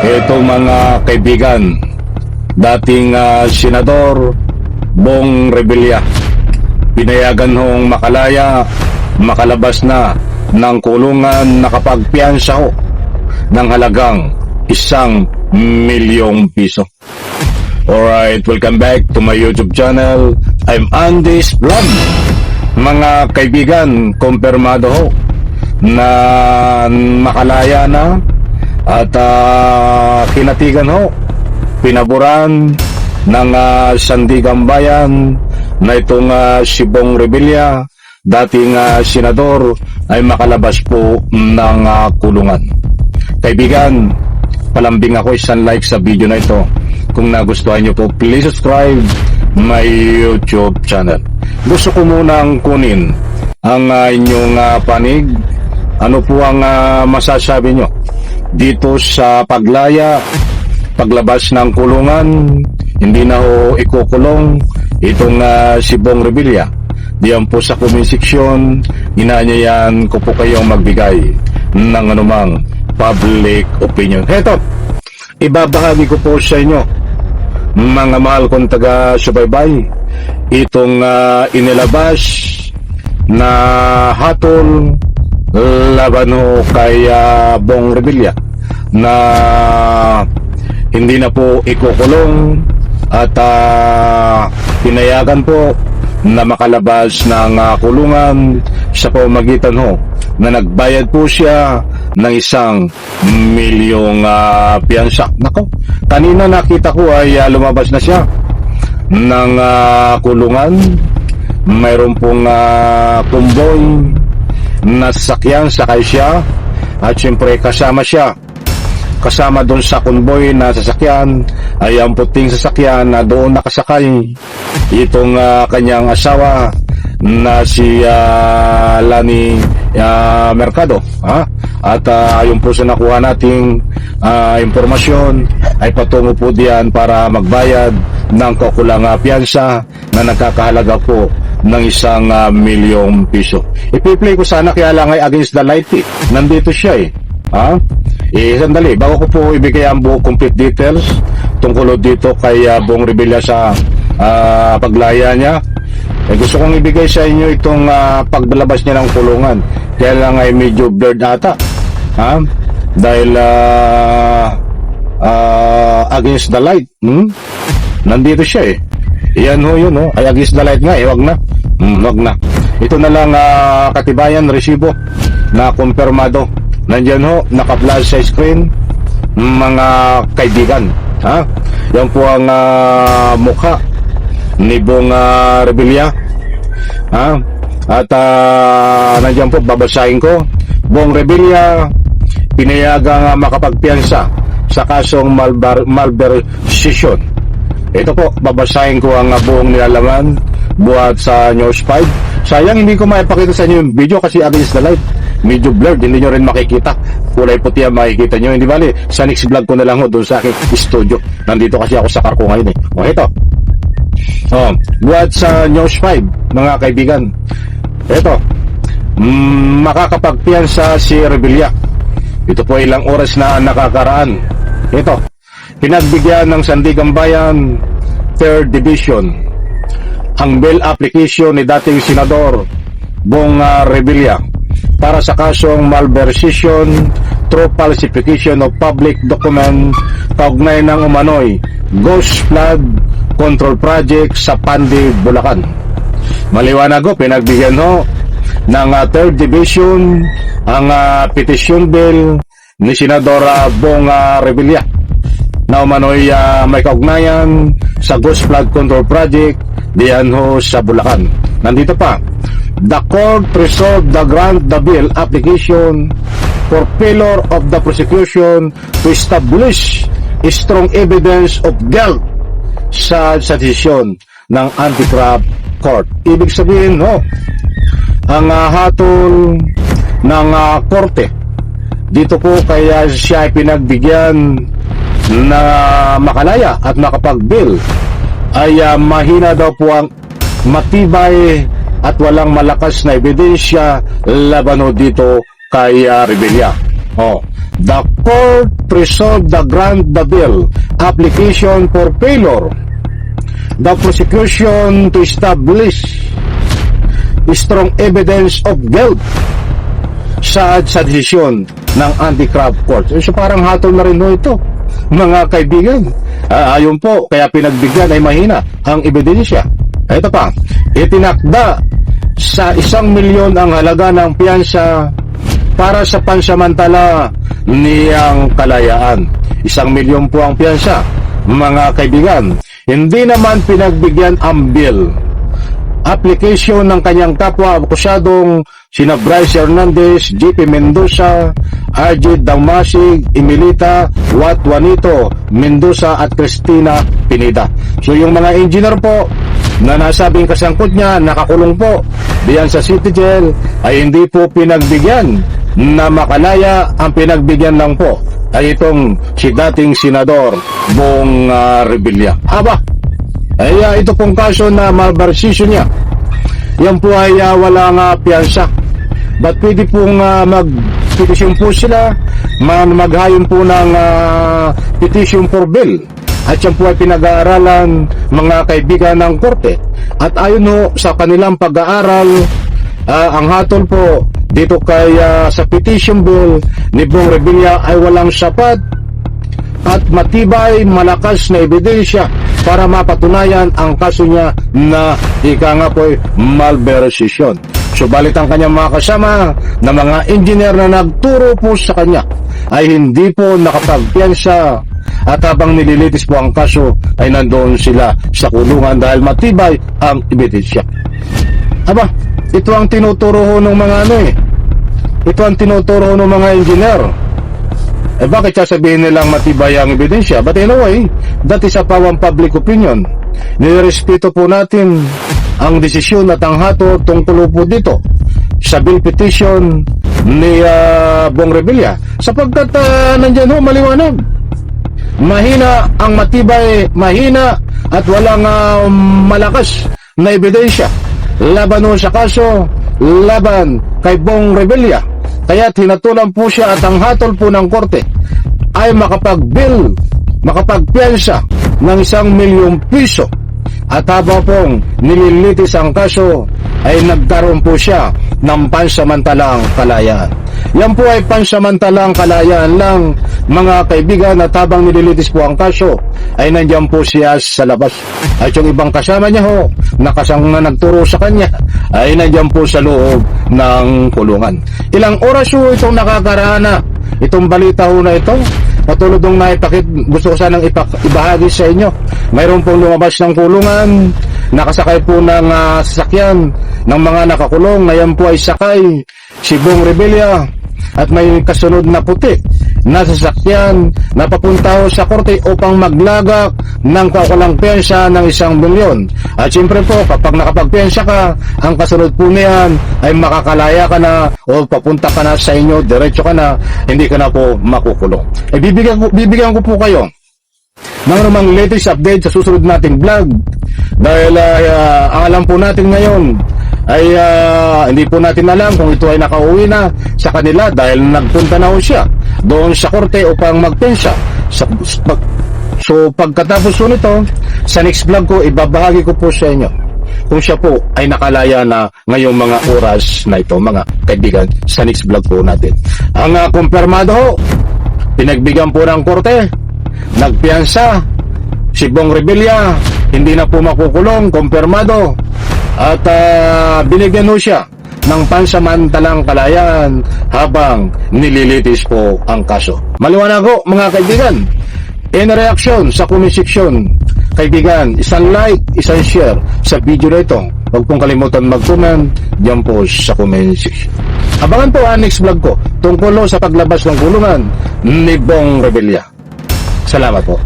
Ito mga kaibigan, dating Senador Bong Revilla, pinayagan hong makalaya, makalabas na ng kulungan, nakapagpiyansa ho ng halagang 1 milyong piso. Alright, welcome back to my YouTube channel. I'm Andy's Vlog. Mga kaibigan, kumpirmado ho na makalaya na at kinatigan ho, pinaboran ng Sandigan Bayan na itong si Bong Revilla, dating senador, ay makalabas po ng kulungan. Kaibigan, palambing ako isang like sa video na ito. Kung nagustuhan nyo po, please subscribe my YouTube channel. Gusto ko munang kunin ang inyong panig. Ano po ang masasabi nyo dito sa paglaya, paglabas ng kulungan? Hindi na ho ikukulong itong si Bong Revilla. Diyan po sa comment section, inanyayan ko po kayong magbigay ng anumang public opinion. Heto, ibabahagi ko po sa inyo, mga mahal kong taga-subaybay, itong inilabas na hatol laban ho kay Bong Revilla na hindi na po ikukulong at pinayagan po na makalabas ng kulungan sa pamamagitan ho na nagbayad po siya ng 1 milyong piyansa. Nako, kanina nakita ko ay lumabas na siya ng kulungan. Mayroon pong kumboy na sasakyan, sakay siya, at siyempre kasama siya. Kasama doon sa konboy na sasakyan ay ang puting sasakyan na doon nakasakay itong kanyang asawa na si Lani Mercado. At ayon po sa nakuha nating impormasyon ay patungo po diyan para magbayad ng kakulang piyansa na nagkakahalaga po ng 1 milyong piso. Ipi-play ko sana, kaya lang ay against the light eh. Nandito siya eh. Sandali, bago ko po ibigay ang buong complete details tungkol dito kay Bong Revilla sa paglaya niya, gusto kong ibigay sa inyo itong pagbalabas niya ng kulungan. Kaya lang ay medyo blurred ata, dahil against the light. Nandito siya eh. Yan ho, yun ho. Ay against the light nga eh. Wag na. Wag na. Ito na lang katibayan, resibo na kumpirmado. Nandyan ho, naka-flash sa screen, mga kaibigan. Yan po ang mukha ni Bong Revilla. At nandyan po, babasahin ko. Bong Revilla, pinayagang makapagpiyansa sa kasong malversation. Ito po, babasahin ko ang buong nilalaman buhat sa News 5. Sayang hindi ko maipakita sa inyo yung video kasi against the light. Medyo blurred, hindi nyo rin makikita. Kulay puti ang makikita nyo. Hindi bali, sa next vlog ko na lang ho doon sa aking studio. Nandito kasi ako sa car ko ngayon eh. Ito. Buhat sa News 5, mga kaibigan. Ito. Makakapagpiyansa si Revilla. Ito po ilang oras na nakakaraan. Ito. Pinagbigyan ng Sandigan Bayan 3rd Division ang bail application ni dating Senador Bong Revilla para sa kasong malversation through falsification of public document kaugnay ng umano'y Ghost Flood Control Project sa Pandi, Bulacan. Maliwanag ho, pinagbigyan ho ng 3rd Division ang petition bill ni Senador Bong Revilla na umano'y may kaugnayan sa Ghost Flood Control Project diyan ho sa Bulacan. Nandito pa, the court resolved the grant the bill application for failure of the prosecution to establish strong evidence of guilt sa desisyon ng anti-graft court. Ibig sabihin ho, ang hatol ng korte dito po kaya siya ay pinagbigyan na makalaya at makapag-bill ay mahina daw po ang matibay at walang malakas na ebidensya laban dito kay Revilla. the court resolved the grant the bill application for failure the prosecution to establish strong evidence of guilt sa desisyon ng anti-graft court. So parang hatol na rin ito, mga kaibigan. Ayun po, kaya pinagbigyan ay mahina ang ebidensya. Ito pa, itinakda sa 1 milyon ang halaga ng piyansa para sa pansamantala niyang kalayaan. 1 milyon po ang piyansa, mga kaibigan. Hindi naman pinagbigyan ang bill application ng kanyang kapwa akusadong sina Bryce Hernandez, JP Mendoza, RJ Damasig, Emilita, Wat Juanito Mendoza at Cristina Pineda. So yung mga engineer po na nasabing kasangkot niya, nakakulong po diyan sa City Jail, ay hindi po pinagbigyan na makalaya. Ang pinagbigyan lang po ay itong si dating Senador Bong Revilla. Ay ito pong kaso na malversation niya, yan po ay walang piyansa. But pwede pong mag-petition po sila, maghayon po ng petition for bill. At yan po ay pinag-aaralan, mga kaibigan, ng korte. At ayon ho sa kanilang pag-aaral, ang hatol po dito kay sa petition bill ni Bong Revilla ay walang sapat at matibay, malakas na ebidensya para mapatunayan ang kaso niya na ika nga po ay malversation. Subalit ang kanyang mga kasama na mga engineer na nagturo po sa kanya ay hindi po nakapagpiyansa, at habang nililitis po ang kaso ay nandoon sila sa kulungan dahil matibay ang ebidensya. Ito ang tinuturo ho ng mga ito ang tinuturo ho ng mga engineer. Bakit sasabihin nilang matibay ang ebidensya? But anyway, that is a pawang public opinion. Nirespeto po natin ang desisyon at ang hatol tungkol po dito sa bill petition ni Bong Revilla, sapagkat nandyan ho maliwanag. Mahina ang matibay, mahina at walang malakas na ebidensya laban ho sa kaso, laban kay Bong Revilla. Kaya tinatulan po siya at ang hatol po ng korte ay makapag-bill, makapagpiyansa ng 1 milyong piso. At habang pong nililitis ang kaso ay nagkaroon po siya ng pansamantalang kalayaan. Yan po ay pansamantalang kalayaan lang, mga kaibigan, at habang nililitis po ang kaso ay nandiyan po siya sa labas. At yung ibang kasama niya ho, na nagturo sa kanya, ay nandiyan po sa loob ng kulungan. Ilang oras ho itong nakakaraan na itong balita ho na ito. Patulad ng gusto ko sanang ibahagi sa inyo. Mayroon pong lumabas ng kulungan, nakasakay po ng sasakyan ng mga nakakulong. Ngayon po ay sakay si Bong Revilla at may kasunod na puti na sasakyan na papunta ho sa korte upang maglagak ng kakulang piyansa ng 1 milyon. At siyempre po, kapag nakapagpiyansa ka, ang kasunod po niyan ay makakalaya ka na o papunta ka na sa inyo, diretso ka na, hindi ka na po makukulong. Bibigyan ko po kayo ng namang latest update sa susunod nating vlog, dahil ang alam po natin ngayon ay hindi po natin alam kung ito ay nakauwi na sa kanila dahil nagpunta na ho siya doon sa korte upang magpiyansa. So pagkatapos po nito, sa next vlog ko, ibabahagi ko po sa inyo kung siya po ay nakalaya na ngayong mga oras na ito, mga kaibigan, sa next vlog po natin. Ang kumpirmado ho, pinagbigyan po ng korte, nagpiyansa si Bong Revilla, hindi na po makukulong, kumpirmado, at binigyan ho siya ng pansamantalang kalayaan habang nililitis po ang kaso. Maliwanag ho, mga kaibigan. In reaction sa comment section, kaibigan, isang like, isang share sa video na ito. Huwag pong kalimutan mag-comment dyan po sa comment section. Abangan po ang next vlog ko tungkol sa paglabas ng kulungan ni Bong Revilla. Salamat po.